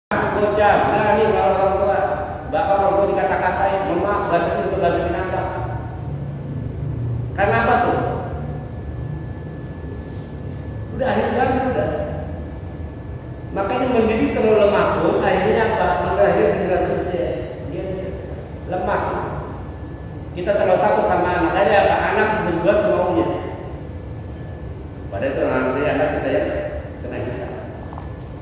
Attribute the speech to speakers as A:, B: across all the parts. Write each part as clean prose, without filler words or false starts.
A: bocah, nah ini kalau orang tua, bahkan orang tua dikata-katain, mohon maaf, bahasa itu bahasa binatang. Karena apa tuh? Udah akhir zaman udah. Makanya mendidik terlalu lemah pun akhirnya apa? Mengakhiri generasi dia lemah. Kita terlalu takut sama anak. Jadi apa? Anak berdua semaunya. Padahal itu nanti anak kita ya kena hisab.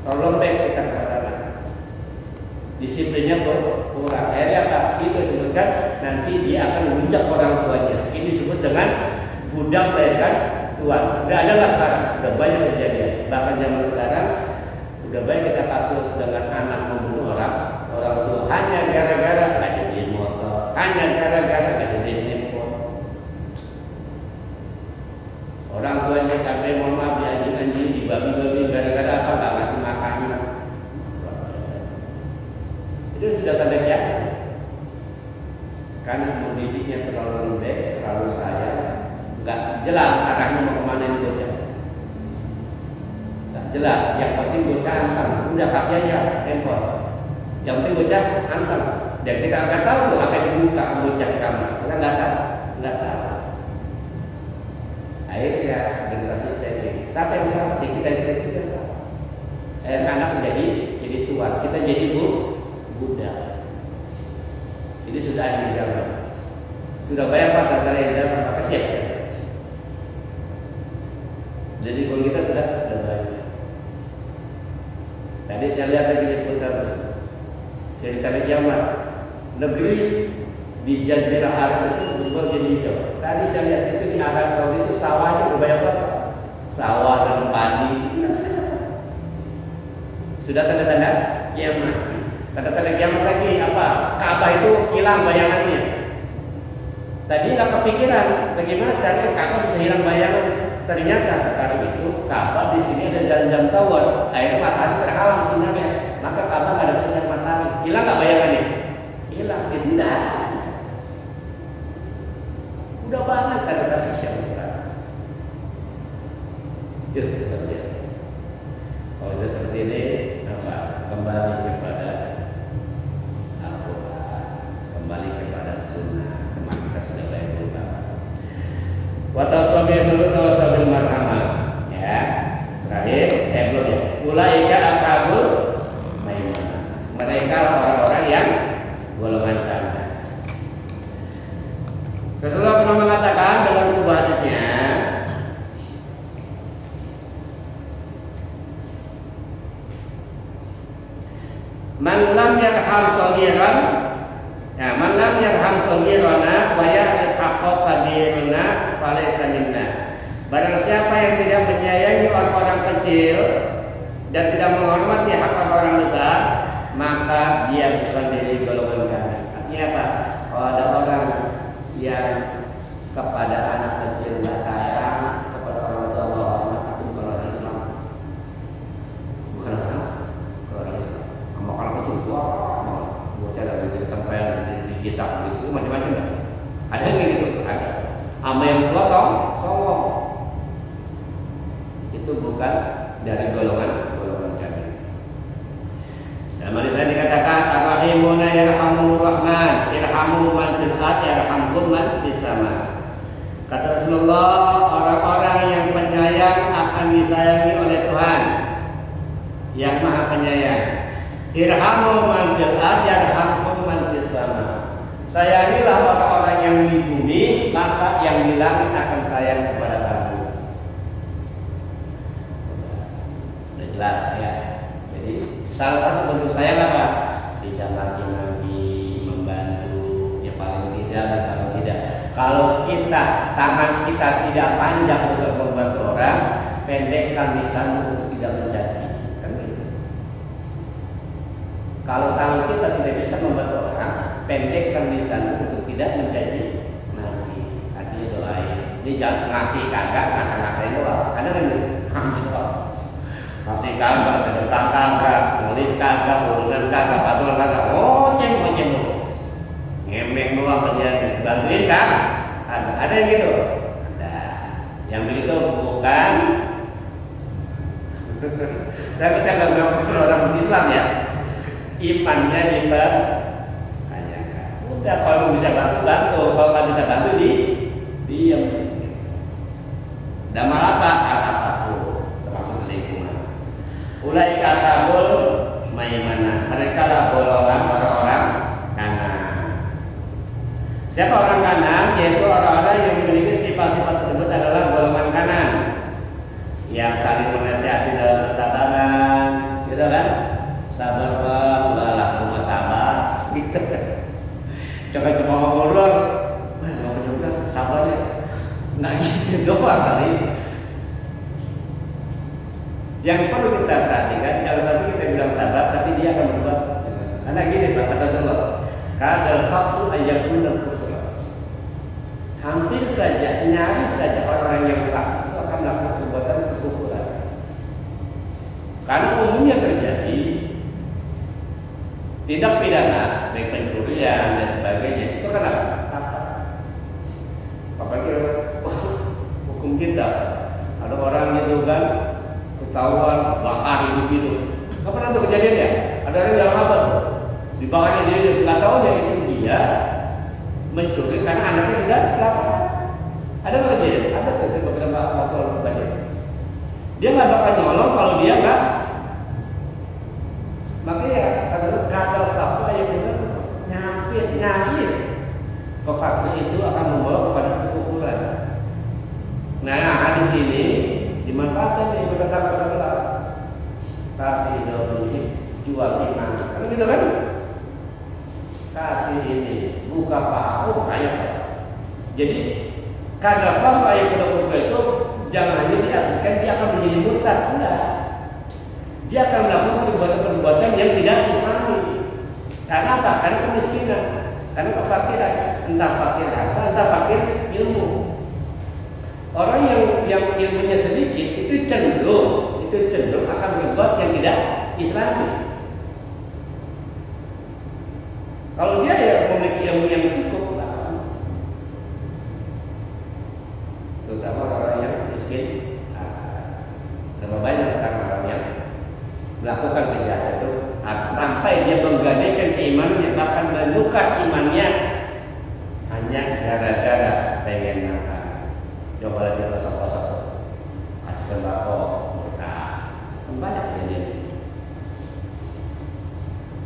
A: Kalau lembek kita kepada anak, disiplinnya kurang. Akhirnya apa? Itu sebutkan nanti dia akan menunjuk orang tuanya. Ini disebut dengan budak melahirkan tuan. Udah ada lah sekarang, udah banyak kejadian. Bahkan zaman sekarang udah banyak kita kasus dengan anak membunuh orang tua hanya gara-gara nggak dibeliin motor, hanya gara-gara nggak dibeliin handphone. Orang tuanya sampai mohon maaf di anjing-anjing, di babi-babi gara-gara apa? Nggak ngasih makanan. Itu sudah tanda kiamat. Karena mendidiknya terlalu lembek, terlalu sayang, nggak jelas arahnya mau kemana ini bocah. Nggak jelas. Yang penting bocah antar. Udah kasih aja handphone. Yang penting bocah antar. Dan kita nggak tahu tuh apa yang dibuka bocah di kamar. Kita nggak tahu. Akhirnya generasi changing. Siapa yang salah? Kita yang salah. Anak jadi tuan, kita jadi budak. Ini sudah akhir zaman. Sudah banyak tanda-tanda zaman, maka siap. Jadi kalau kita sudah banyak. Tadi saya lihat lagi liputan cerita kiamat. Negeri di Jazirah Arab itu berubah jadi hijau. Tadi saya lihat itu di Arab Saudi itu sawahnya udah banyak banget. Sawah dan padi itu sudah tanda-tanda kiamat. Tanda-tanda kiamat lagi apa? Ka'bah itu hilang bayangannya. Tadi nggak kepikiran bagaimana caranya Ka'bah bisa hilang bayangan. Ternyata sekarang itu Ka'bah di sini ada Zamzam Tower. Akhirnya matahari terhalang sebenarnya. Maka Ka'bah nggak ada sinar matahari. Hilang nggak bayangannya? Hilang. Itu tidak ada. Udah banget tanda-tanda kiamat. Itu luar biasa. Kalau saya seperti ini, apa? Kembali kepada Al-Quran, kembali kepada Sunnah. Kemarin kita sudah banyak berubah. Watasabi salut tawasabil marhamah. Ya, terakhir, belum ya. Ulaika ashabul maimunah. Mereka orang-orang yang golongan kanan. Rasulullah pernah mengatakan dalam sebuah hadisnya, Man lam yarham saghiran, ya man lam yarham saghirana wa ya'rif haqqa kabirina falaysa minna. Barang siapa yang tidak menyayangi orang-orang kecil dan tidak menghormati hak orang besar, maka dia bukan dari golongan kanan. Artinya apa? Kalau ada orang yang kepada anak kecil nggak sayang, kepada orang tua nggak hormat, itu bukan orang Islam. Bukan orang Islam. Sama orang kecil tua, bocah lagi ditempel di kitab gitu, macam-macam ya. Ada yang gitu, ada. Ama yang tua songong. Itu bukan dari golongan kami. Dalam hadis lain dikatakan ar-rahimuna yarhamur rahman, irhamu man fil ard yarhamkum man fis sama. Kata Rasulullah, orang-orang yang penyayang akan disayangi oleh Tuhan yang Maha Penyayang. Irhamu man fil ard yarhamkum man fis sama. Sayangilah orang-orang yang di bumi, maka yang di langit akan sayang kepada kamu. Sudah jelas ya. Jadi salah satu bentuk sayang apa? Dijamaki Nabi, membantu, ya paling tidak. Kalau tangan kita tidak panjang untuk membantu orang, pendekkan lisan untuk tidak mencaci, kan gitu. Kalau tangan kita tidak bisa membantu orang, pendekkan lisan untuk tidak mencaci Nabi. Artinya doain. Ini jangan ngasih kagak, ngata-ngatain doang. Kadang kan gitu. Masih kagak, sedekah kagak, nulis kagak, hubungan kagak, patulan kagak, cemburu. Ngemeng doang kerjaan, bantuin kan? Ada yang gitu. Ada. Yang begitu bukan. Saya nggak bilang orang Islam ya. imannya dipertanyakan. Udah kalau bisa bantu bantu, kalau nggak bisa bantu diam. Dan malah apa termasuk lingkungan. Ulai kasabul maimana, mereka lah golongan orang-orang kanan. Siapa orang kanan? Yaitu orang-orang yang memiliki sifat-sifat tersebut adalah golongan kanan, yang saling menasihati dalam kesabaran, gitu kan? Sabar pak, udahlah rumah sabar, gitu. Jangan cuma ngobrol, nggak punya udah sabar ya, nggak gitu doang kali. Yang perlu kita perhatikan, jangan sampai kita bilang sabar, tapi dia akan berbuat. Karena gini pak, kata Rasulullah, kadal fakru ayakun dan kufur. Hampir saja, nyaris saja orang yang fakir itu akan melakukan perbuatan kekufuran. Karena umumnya terjadi tindak pidana, baik pencurian dan sebagainya, itu kan apa? Apalagi hukum kita, ada orang gitu kan, ketahuan bakar hidup. Kapan itu kejadiannya? Ada orang yang apa? Dibakarnya dia, nggak tahu dia itu dia mencuri karena anaknya sudah kelaparan. Ada nggak kejadian? Ada tuh saya beberapa waktu lalu baca. Dia nggak bakal nyolong kalau dia nggak. Makanya kata kadal fakta yang benar nyampir nyaris kefakta itu akan membawa kepada kekufuran. Nah hadis ini dimanfaatkan nih berkata sebelah kasih dulu jual iman. Kan gitu kan? Kasih ini buka paha ayat. Jadi kadal fakta yang benar kufur itu jangan hanya diartikan dia akan menjadi murtad, enggak. Dia akan melakukan perbuatan-perbuatan yang tidak islami. Karena apa? Karena kemiskinan, karena kefakiran, entah fakir harta, entah fakir ilmu. Orang yang ilmunya sedikit itu cenderung akan berbuat yang tidak islami. Kalau dia ya memiliki ilmu yang cukup, terutama orang yang miskin. Berapa banyak sekarang orang yang melakukan kejahatan itu sampai dia menggadaikan keimanannya, bahkan menukar imannya hanya gara-gara pengen makan. Coba dia kosong-kosong kasih sembako, murtad. Banyak ini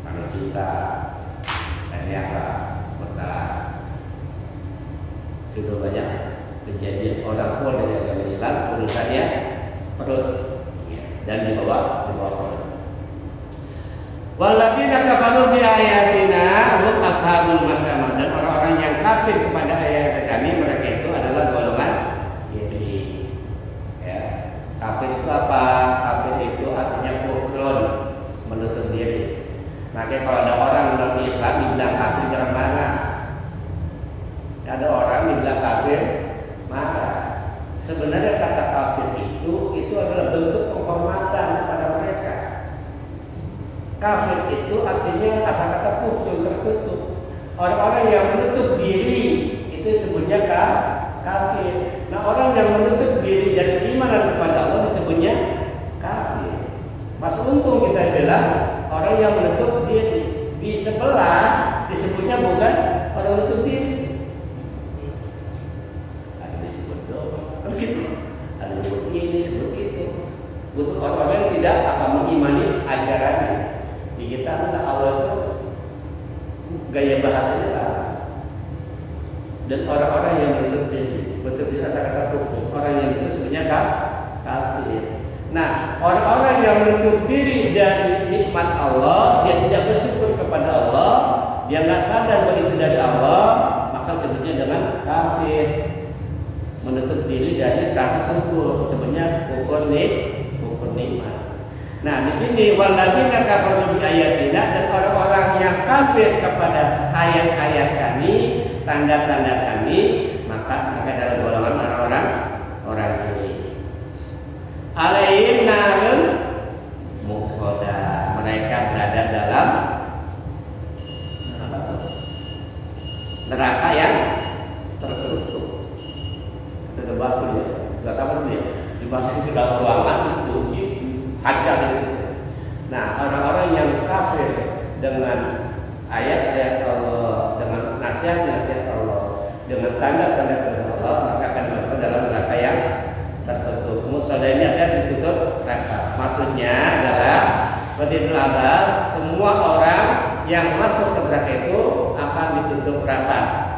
A: karena cinta dan apa murtad. Juga banyak kejadian orang tua dari agama Islam urusannya perut dan dibawa perut. Walladzina kafaru bi ayatina hum ashabul masyamah, dan orang-orang yang kafir kepada ayat kami mereka itu adalah golongan iri. Ya. Kafir itu apa? Kafir itu artinya kufrun, menutup diri. Makanya kalau ada orang dalam Islam dibilang kafir jangan marah. Ada orang dibilang kafir marah. Sebenarnya kata kafir itu adalah bentuk penghormatan kepada mereka. Kafir itu artinya kata kufur tertutup. Orang-orang yang menutup diri itu disebutnya kafir. Nah, orang yang menutup diri dari keimanan kepada Allah disebutnya kafir. Mas untung kita bilang orang yang menutup diri. Di sebelah disebutnya bukan orang menutup diri. Ada disebut doang, begitu. Ada disebut ini, disebut itu. Untuk orang-orang yang tidak akan mengimani ajarannya. Di kita entah Allah itu gaya bahasanya lah. Dan orang-orang yang menutup diri asal kata kufur, orang yang itu sebenarnya kafir. Nah, orang-orang yang menutup diri dari nikmat Allah, dia tidak bersyukur kepada Allah, dia nggak sadar bahwa itu dari Allah, maka sebutnya dengan kafir. Menutup diri dari rasa syukur, sebenarnya kufur nikmat. Nah, di sini walladzina kafaru bi ayatina, dan orang-orang yang kafir kepada ayat-ayat kami, tanda-tanda kami, maka mereka adalah golongan orang ini. Alaihim narun muqsadah, mereka berada dalam neraka yang tertutup. Kita bahas dulu ya. Sudah tahu dulu ya. Dimasukin ke dalam ruangan dikunci. Hajar di situ. Nah, orang-orang yang kafir dengan ayat-ayat Allah, dengan nasihat-nasihat Allah, dengan tanda-tanda Allah, maka akan masuk dalam neraka yang tertutup. Musola ini akan ditutup rapat. Maksudnya adalah seperti Ibnu Abbas, semua orang yang masuk ke neraka itu akan ditutup rapat.